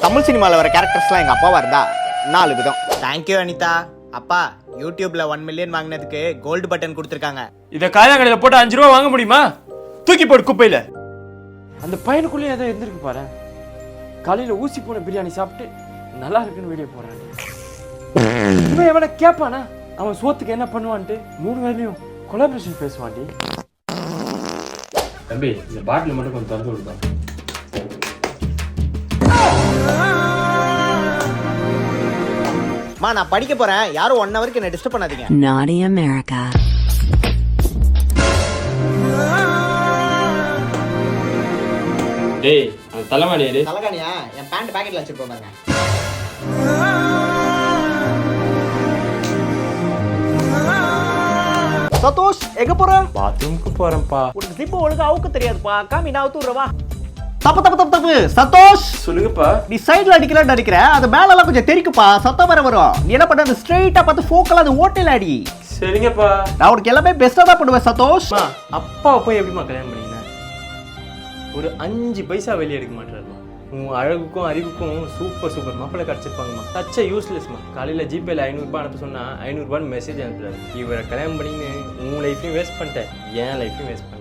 தமிழ் சினிமாவில் வர கேரக்டர்ஸ்லாம் எங்கள் அப்பாவா இருந்தா 4 விதம். தேங்க்யூ அனிதா. அப்பா யூடியூப்ல 1 மில்லியன் வாங்கினதுக்கு கோல்டு பட்டன் கொடுத்துருக்காங்க. இதை காயாங்கடையில் போட்டு 5 ரூபா வாங்க முடியுமா? தூக்கி போட்டு குப்பையில். அந்த பையனுக்குள்ளேயே ஏதோ இருந்திருக்கு பாரு. காலையில் ஊசி போன பிரியாணி சாப்பிட்டு நல்லா இருக்குன்னு வீடியோ போடுறான். இவன் எவனை கேட்பானா அவன் சோத்துக்கு என்ன பண்ணுவான்ட்டு 3 வேலையும் கொலாபரேஷன் பேசுவான்டி. தம்பி இந்த பாட்டில் மட்டும் கொஞ்சம் திறந்து விடுப்பா. நான் படிக்க போறேன், யாரும் 1 ஹவருக்கு என்ன டிஸ்டர்ப் பண்ணாதீங்க. Naughty America. டேய் அந்த தலைமானியாரு தலகாணியா என் பேண்ட் பாக்கெட்ல வச்சிருப்போம் பாருங்க. சதோஷ் எங்க போற? பாத்ரூமுக்கு போறேன்ப்பா. உனக்கு ஜிப்பு ஒழுங்கா அவுக்க தெரியாதுப்பா. காமி நான் அவுத்துறவா. தப்பு தப்பு தப்பு தப்பு. சதோஷ் சொல்லுங்கப்பா. நீ சைடுல அடிக்கலாம்னு அடிக்கிற, அது மேல எல்லாம் கொஞ்சம் தெரிக்குப்பா, சத்தம் வர வரும். நீ என்ன பண்ண, ஸ்ட்ரைட்டா பார்த்து ஃபோக்கலா அது ஓட்டையில அடி. சரிங்கப்பா. நான் உனக்கு எல்லாமே பெஸ்டா தான் பண்ணுவேன் சதோஷ். அப்பாவை போய் எப்படிமா கல்யாணம் பண்ணீங்க? ஒரு 5 பைசா வெளியே எடுக்க மாட்டாருமா. உன் அழகுக்கும் அறிவுக்கும் சூப்பர் மாப்பிள்ளை கிடச்சிருப்பாங்கம்மா. தச்ச யூஸ்லெஸ்மா. காலையில் ஜிபேல 500 ரூபாய் அனுப்ப சொன்னா 500 ரூபான்னு மெசேஜ் அனுப்புறாரு. இவரை கல்யாணம் பண்ணின்னு உன் லைஃபையும் வேஸ்ட் பண்ணிட்டேன், என் லைஃபையும் வேஸ்ட் பண்ணிட்டேன்.